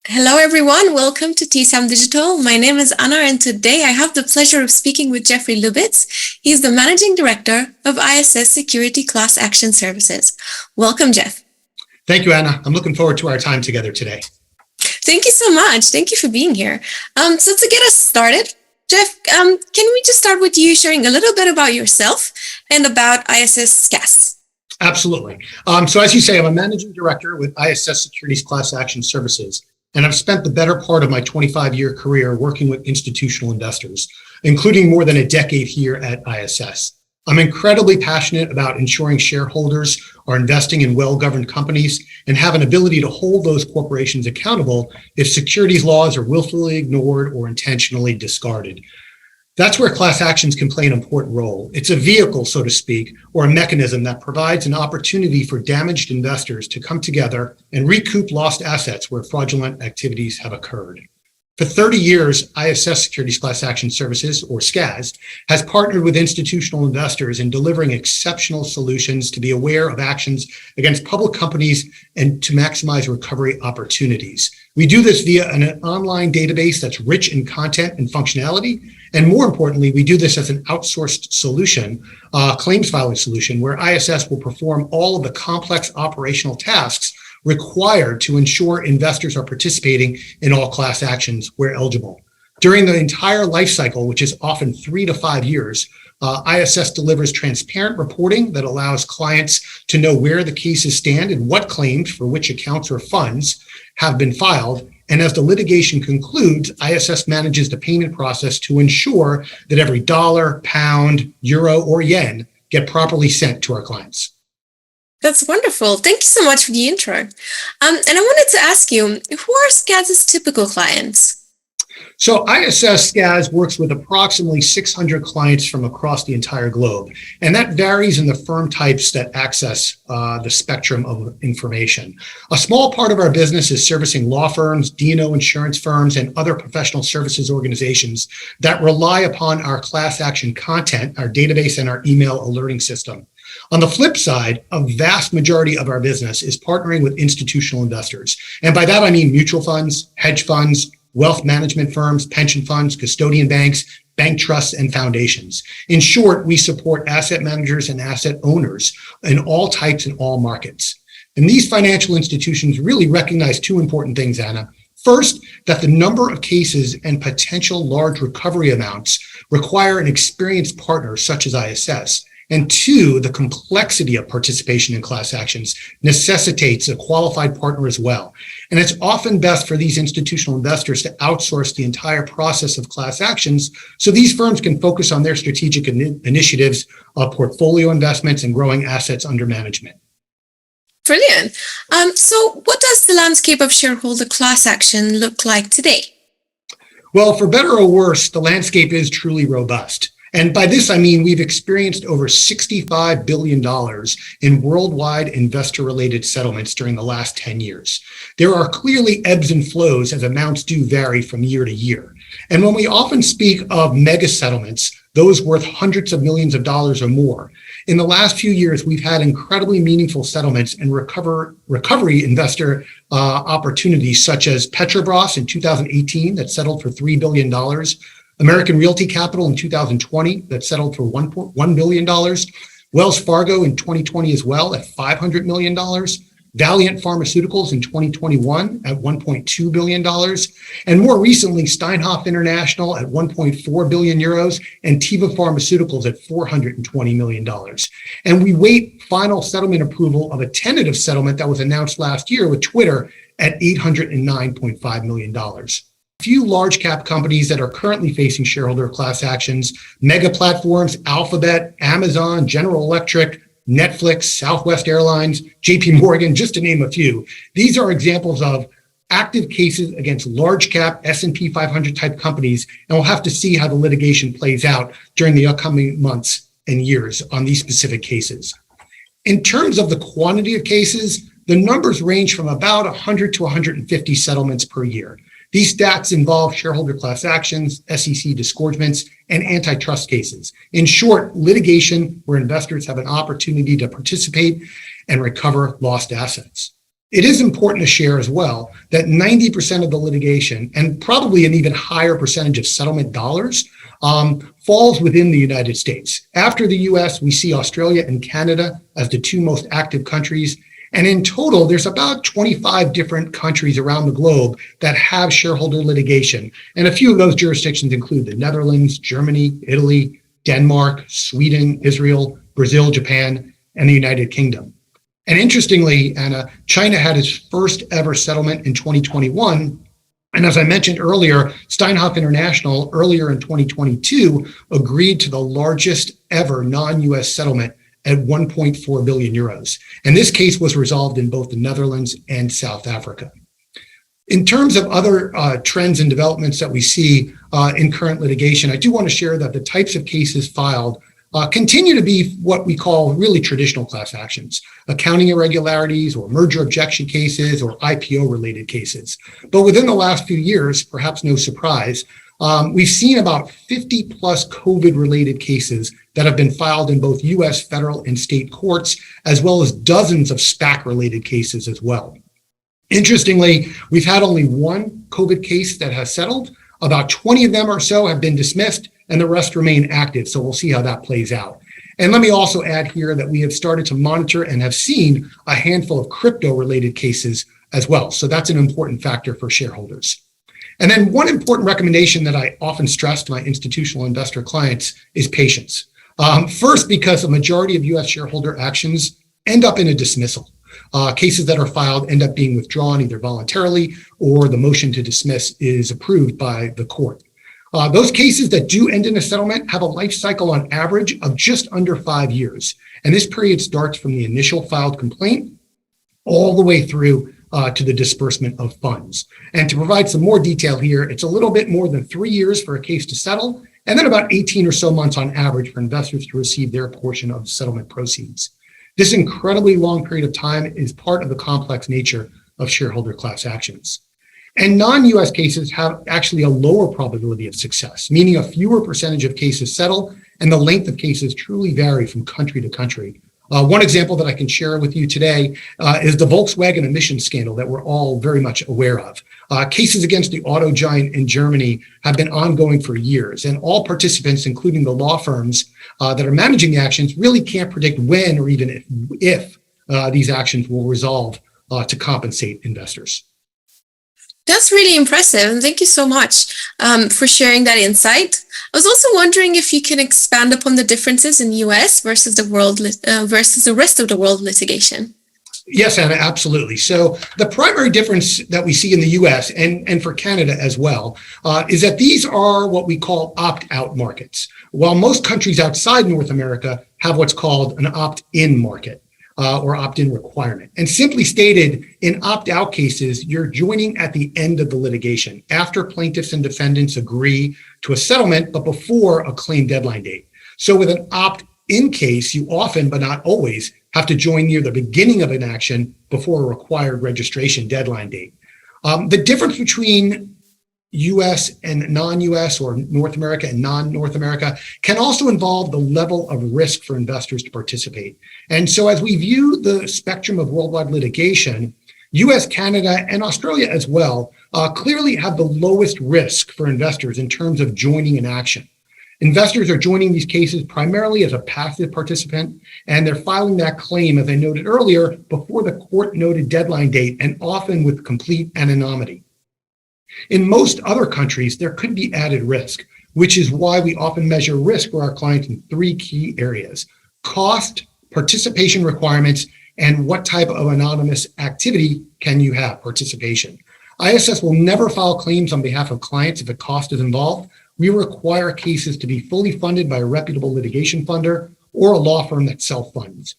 Hello, everyone. Welcome to TSAM Digital. My name is Anna, and today I have the pleasure of speaking with Jeffrey Lubitz. He's the Managing Director of ISS Security Class Action Services. Welcome, Jeff. Thank you, Anna. I'm looking forward to our time together today. Thank you so much. Thank you for being here. So to get us started, Jeff, can we just start with you sharing a little bit about yourself and about ISS SCAS? Absolutely. So as you say, I'm a Managing Director with ISS Securities Class Action Services. And I've spent the better part of my 25-year career working with institutional investors, including more than a decade here at ISS. I'm incredibly passionate about ensuring shareholders are investing in well-governed companies and have an ability to hold those corporations accountable if securities laws are willfully ignored or intentionally discarded. That's where class actions can play an important role. It's a vehicle, so to speak, or a mechanism that provides an opportunity for damaged investors to come together and recoup lost assets where fraudulent activities have occurred. For 30 years, ISS Securities Class Action Services, or SCAS, has partnered with institutional investors in delivering exceptional solutions to be aware of actions against public companies and to maximize recovery opportunities. We do this via an online database that's rich in content and functionality. And more importantly, we do this as an outsourced solution, claims filing solution, where ISS will perform all of the complex operational tasks required to ensure investors are participating in all class actions where eligible. During the entire life cycle, which is often 3 to 5 years, ISS delivers transparent reporting that allows clients to know where the cases stand and what claims for which accounts or funds have been filed. And as the litigation concludes, ISS manages the payment process to ensure that every dollar, pound, euro, or yen get properly sent to our clients. That's wonderful. Thank you so much for the intro. And I wanted to ask you, who are SCAS's typical clients? So ISS SCAS works with approximately 600 clients from across the entire globe, and that varies in the firm types that access the spectrum of information. A small part of our business is servicing law firms, D&O insurance firms, and other professional services organizations that rely upon our class action content, our database, and our email alerting system. On the flip side, a vast majority of our business is partnering with institutional investors. And by that, I mean mutual funds, hedge funds, wealth management firms, pension funds, custodian banks, bank trusts, and foundations. In short, we support asset managers and asset owners in all types and all markets. And these financial institutions really recognize two important things, Anna. First, that the number of cases and potential large recovery amounts require an experienced partner such as ISS. And two, the complexity of participation in class actions necessitates a qualified partner as well. And it's often best for these institutional investors to outsource the entire process of class actions so these firms can focus on their strategic initiatives of portfolio investments and growing assets under management. Brilliant. So what does the landscape of shareholder class action look like today? Well, for better or worse, the landscape is truly robust. And by this, I mean we've experienced over $65 billion in worldwide investor-related settlements during the last 10 years. There are clearly ebbs and flows as amounts do vary from year to year. And when we often speak of mega settlements, those worth hundreds of millions of dollars or more, in the last few years, we've had incredibly meaningful settlements and recovery investor opportunities, such as Petrobras in 2018 that settled for $3 billion, American Realty Capital in 2020 that settled for $1.1 billion, Wells Fargo in 2020 as well at $500 million, Valiant Pharmaceuticals in 2021 at $1.2 billion, and more recently, Steinhoff International at 1.4 billion euros and Teva Pharmaceuticals at $420 million. And we wait final settlement approval of a tentative settlement that was announced last year with Twitter at $809.5 million. Few large cap companies that are currently facing shareholder class actions, mega platforms, Alphabet, Amazon, General Electric, Netflix, Southwest Airlines, JP Morgan, just to name a few. These are examples of active cases against large cap S&P 500 type companies, and we'll have to see how the litigation plays out during the upcoming months and years on these specific cases. In terms of the quantity of cases, the numbers range from about 100 to 150 settlements per year. These stats involve shareholder class actions, SEC disgorgements, and antitrust cases. In short, litigation where investors have an opportunity to participate and recover lost assets. It is important to share as well that 90% of the litigation and probably an even higher percentage of settlement dollars falls within the United States. After the US, we see Australia and Canada as the two most active countries. And in total, there's about 25 different countries around the globe that have shareholder litigation. And a few of those jurisdictions include the Netherlands, Germany, Italy, Denmark, Sweden, Israel, Brazil, Japan, and the United Kingdom. And interestingly, Anna, China had its first ever settlement in 2021. And as I mentioned earlier, Steinhoff International earlier in 2022 agreed to the largest ever non-US settlement at 1.4 billion euros. And this case was resolved in both the Netherlands and South Africa. In terms of other trends and developments that we see in current litigation, I do want to share that the types of cases filed continue to be what we call really traditional class actions, accounting irregularities or merger objection cases or IPO related cases. But within the last few years, perhaps no surprise, we've seen about 50 plus COVID related cases that have been filed in both US federal and state courts, as well as dozens of SPAC related cases as well. Interestingly, we've had only one COVID case that has settled. About 20 of them or so have been dismissed, and the rest remain active. So we'll see how that plays out. And let me also add here that we have started to monitor and have seen a handful of crypto-related cases as well. So that's an important factor for shareholders. And then one important recommendation that I often stress to my institutional investor clients is patience. First, because a majority of US shareholder actions end up in a dismissal. Cases that are filed end up being withdrawn either voluntarily or the motion to dismiss is approved by the court. Those cases that do end in a settlement have a life cycle on average of just under 5 years. And this period starts from the initial filed complaint all the way through to the disbursement of funds. And to provide some more detail here, it's a little bit more than 3 years for a case to settle, and then about 18 or so months on average for investors to receive their portion of the settlement proceeds. This incredibly long period of time is part of the complex nature of shareholder class actions. And non-US cases have actually a lower probability of success, meaning a fewer percentage of cases settle, and the length of cases truly vary from country to country. One example that I can share with you today is the Volkswagen emissions scandal that we're all very much aware of. Cases against the auto giant in Germany have been ongoing for years, and all participants, including the law firms that are managing the actions, really can't predict when or even if these actions will resolve to compensate investors. That's really impressive. And thank you so much for sharing that insight. I was also wondering if you can expand upon the differences in US versus versus the rest of the world litigation. Yes, Anna, absolutely. So the primary difference that we see in the US and for Canada as well is that these are what we call opt-out markets, while most countries outside North America have what's called an opt-in market. Or opt-in requirement. And simply stated, in opt-out cases, you're joining at the end of the litigation, after plaintiffs and defendants agree to a settlement, but before a claim deadline date. So with an opt-in case, you often, but not always, have to join near the beginning of an action before a required registration deadline date. The difference between US and non-US or North America and non-North America can also involve the level of risk for investors to participate. And so as we view the spectrum of worldwide litigation, US, Canada, and Australia as well clearly have the lowest risk for investors in terms of joining an action. Investors are joining these cases primarily as a passive participant, and they're filing that claim, as I noted earlier, before the court-noted deadline date and often with complete anonymity. In most other countries, there could be added risk, which is why we often measure risk for our clients in 3 key areas: cost, participation requirements, and what type of anonymous activity can you have participation. ISS will never file claims on behalf of clients if a cost is involved. We require cases to be fully funded by a reputable litigation funder or a law firm that self-funds.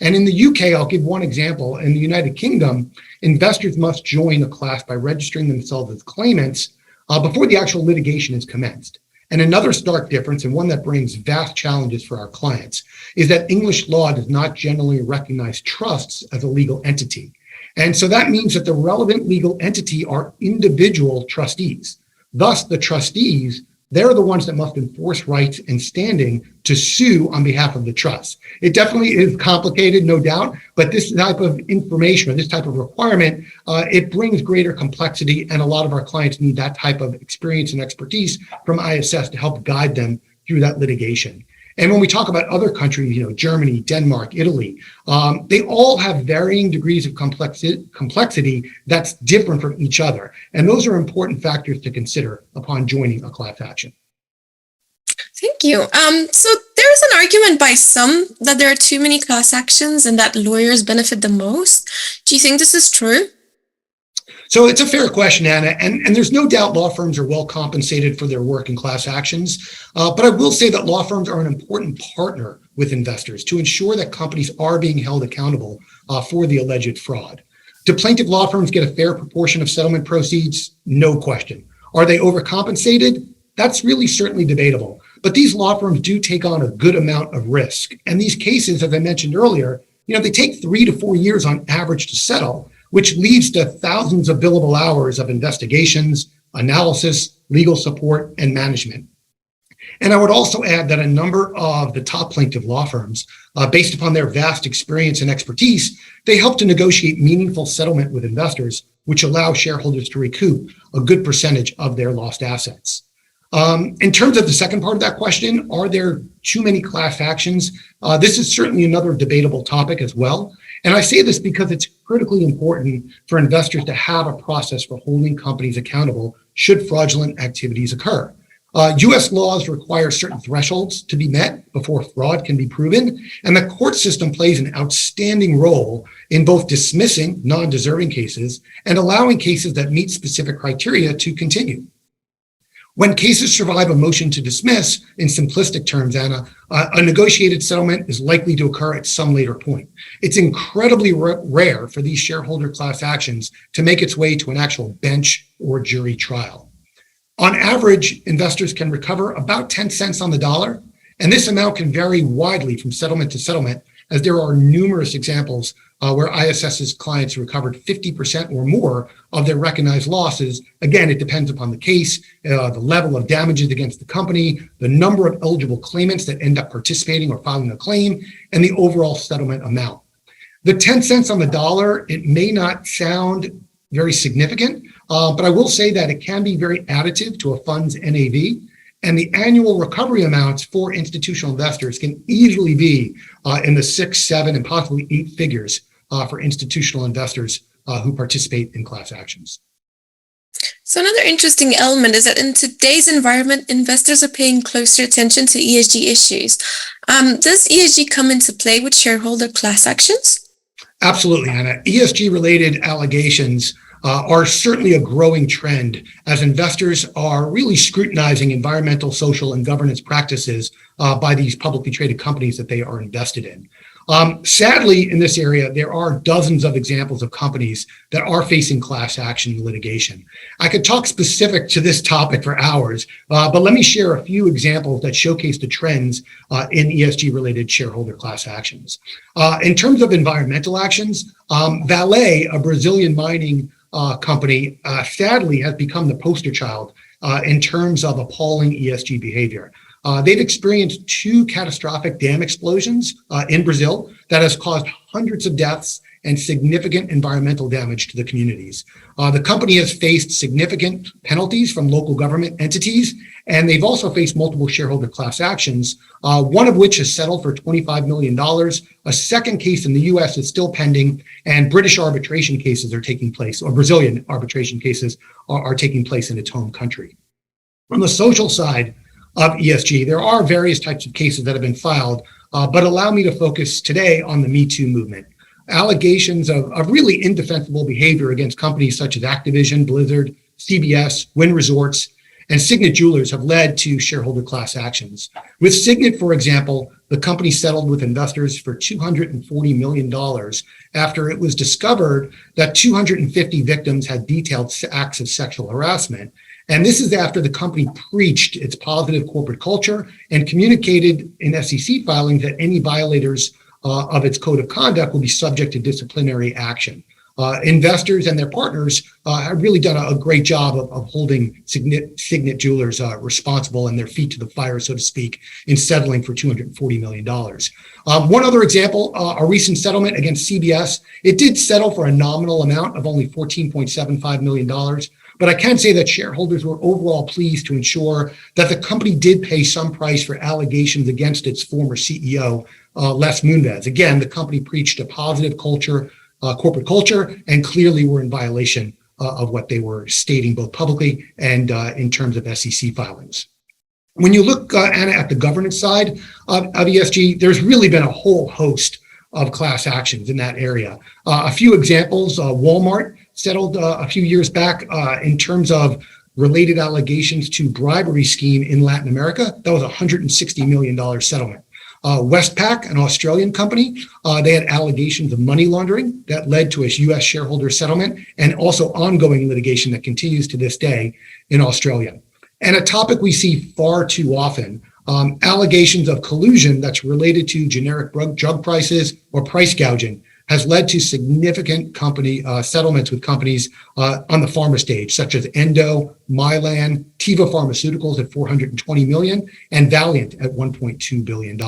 And in the UK, I'll give one example. In the United Kingdom, investors must join a class by registering themselves as claimants before the actual litigation is commenced. And another stark difference, and one that brings vast challenges for our clients, is that English law does not generally recognize trusts as a legal entity. And so that means that the relevant legal entity are individual trustees. Thus, the trustees they're the ones that must enforce rights and standing to sue on behalf of the trust. It definitely is complicated, no doubt, but this type of information or this type of requirement, it brings greater complexity, and a lot of our clients need that type of experience and expertise from ISS to help guide them through that litigation. And when we talk about other countries, Germany, Denmark, Italy, they all have varying degrees of complexity that's different from each other. And those are important factors to consider upon joining a class action. Thank you. So there is an argument by some that there are too many class actions and that lawyers benefit the most. Do you think this is true? So it's a fair question, Anna, and there's no doubt law firms are well compensated for their work in class actions. But I will say that law firms are an important partner with investors to ensure that companies are being held accountable for the alleged fraud. Do plaintiff law firms get a fair proportion of settlement proceeds? No question. Are they overcompensated? That's really certainly debatable. But these law firms do take on a good amount of risk. And these cases, as I mentioned earlier, they take 3 to 4 years on average to settle, which leads to thousands of billable hours of investigations, analysis, legal support, and management. And I would also add that a number of the top plaintiff law firms, based upon their vast experience and expertise, they help to negotiate meaningful settlement with investors, which allow shareholders to recoup a good percentage of their lost assets. In terms of the second part of that question, are there too many class actions? This is certainly another debatable topic as well. And I say this because it's critically important for investors to have a process for holding companies accountable should fraudulent activities occur. U.S. laws require certain thresholds to be met before fraud can be proven, and the court system plays an outstanding role in both dismissing non-deserving cases and allowing cases that meet specific criteria to continue. When cases survive a motion to dismiss, in simplistic terms, Anna, a negotiated settlement is likely to occur at some later point. It's incredibly rare for these shareholder class actions to make its way to an actual bench or jury trial. On average, investors can recover about 10 cents on the dollar, and this amount can vary widely from settlement to settlement, as there are numerous examples where ISS's clients recovered 50% or more of their recognized losses. Again, it depends upon the case, the level of damages against the company, the number of eligible claimants that end up participating or filing a claim, and the overall settlement amount. The 10 cents on the dollar, it may not sound very significant, but I will say that it can be very additive to a fund's NAV. And the annual recovery amounts for institutional investors can easily be in the 6, 7, and possibly 8 figures for institutional investors who participate in class actions. So another interesting element is that in today's environment, investors are paying closer attention to ESG issues. Does ESG come into play with shareholder class actions? Absolutely, Anna. ESG-related allegations are certainly a growing trend as investors are really scrutinizing environmental, social, and governance practices by these publicly traded companies that they are invested in. Sadly, in this area, there are dozens of examples of companies that are facing class action litigation. I could talk specific to this topic for hours, but let me share a few examples that showcase the trends in ESG-related shareholder class actions. In terms of environmental actions, Vale, a Brazilian mining company, sadly has become the poster child in terms of appalling ESG behavior. They've experienced 2 catastrophic dam explosions in Brazil that has caused hundreds of deaths and significant environmental damage to the communities. The company has faced significant penalties from local government entities, and they've also faced multiple shareholder class actions, one of which has settled for $25 million. A second case in the US is still pending, and British arbitration cases are taking place, or Brazilian arbitration cases are taking place in its home country. On the social side of ESG, there are various types of cases that have been filed, but allow me to focus today on the Me Too movement. Allegations of really indefensible behavior against companies such as Activision, Blizzard, CBS, Wynn Resorts, and Signet Jewelers have led to shareholder class actions. With Signet, for example, the company settled with investors for $240 million after it was discovered that 250 victims had detailed acts of sexual harassment. And this is after the company preached its positive corporate culture and communicated in SEC filings that any violators of its code of conduct will be subject to disciplinary action. Investors and their partners have really done a great job of holding Signet Jewelers responsible and their feet to the fire, so to speak, in settling for $240 million. One other example, a recent settlement against CBS, it did settle for a nominal amount of only $14.75 million. But I can say that shareholders were overall pleased to ensure that the company did pay some price for allegations against its former CEO, Les Moonves. Again, the company preached a positive culture, corporate culture, and clearly were in violation of what they were stating both publicly and in terms of SEC filings. When you look, Anna, at the governance side of ESG, there's really been a whole host of class actions in that area. A few examples, Walmart settled a few years back in terms of related allegations to bribery scheme in Latin America. That was a $160 million settlement. Westpac, an Australian company, they had allegations of money laundering that led to a U.S. shareholder settlement and also ongoing litigation that continues to this day in Australia. And a topic we see far too often, allegations of collusion that's related to generic drug prices or price gouging has led to significant company settlements with companies on the pharma stage, such as Endo, Mylan, Teva Pharmaceuticals at $420 million, and Valiant at $1.2 billion.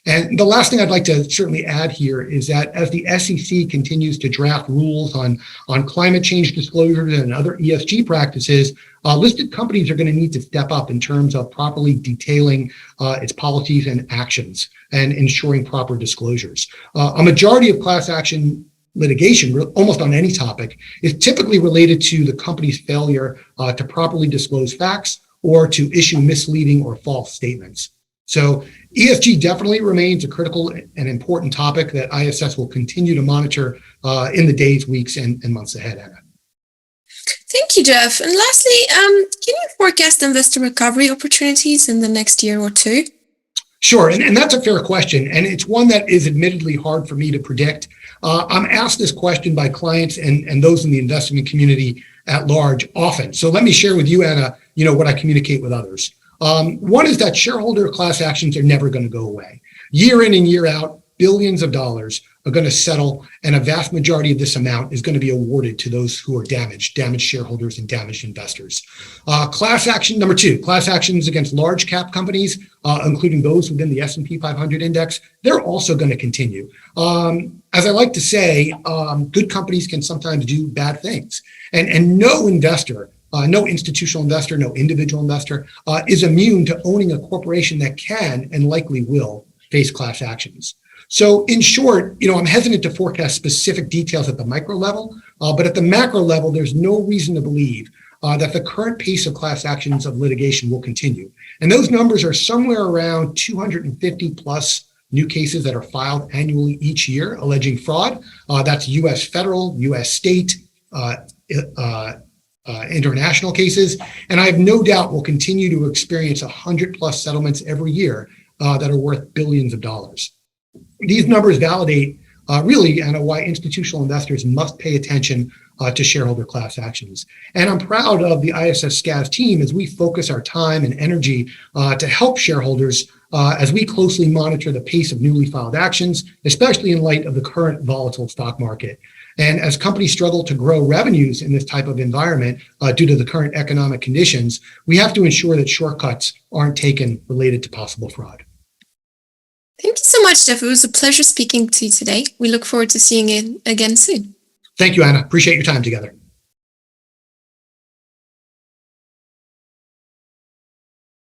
And the last thing I'd like to certainly add here is that as the SEC continues to draft rules on climate change disclosures and other ESG practices, listed companies are going to need to step up in terms of properly detailing its policies and actions and ensuring proper disclosures. A majority of class action litigation, almost on any topic, is typically related to the company's failure to properly disclose facts or to issue misleading or false statements. So ESG definitely remains a critical and important topic that ISS will continue to monitor in the days, weeks, and months ahead, Anna. Thank you, Jeff. And lastly, can you forecast investor recovery opportunities in the next year or two? Sure, and that's a fair question, and it's one that is admittedly hard for me to predict. I'm asked this question by clients and those in the investment community at large often. So let me share with you, Anna, what I communicate with others. One is that shareholder class actions are never going to go away. Year in and year out, billions of dollars are going to settle, and a vast majority of this amount is going to be awarded to those who are damaged shareholders and damaged investors. Class action number two, class actions against large cap companies, including those within the S&P 500 index, they're also going to continue. As I like to say, good companies can sometimes do bad things, and no investor, no institutional investor, no individual investor is immune to owning a corporation that can and likely will face class actions. So in short, I'm hesitant to forecast specific details at the micro level, but at the macro level, there's no reason to believe that the current pace of class actions of litigation will continue. And those numbers are somewhere around 250 plus new cases that are filed annually each year alleging fraud. That's U.S. federal, U.S. state, international cases. And I have no doubt we'll continue to experience 100 plus settlements every year that are worth billions of dollars. These numbers validate really, Anna, why institutional investors must pay attention to shareholder class actions. And I'm proud of the ISS SCAS team as we focus our time and energy to help shareholders as we closely monitor the pace of newly filed actions, especially in light of the current volatile stock market. And as companies struggle to grow revenues in this type of environment due to the current economic conditions, we have to ensure that shortcuts aren't taken related to possible fraud. Thank you so much, Jeff. It was a pleasure speaking to you today. We look forward to seeing you again soon. Thank you, Anna. Appreciate your time together.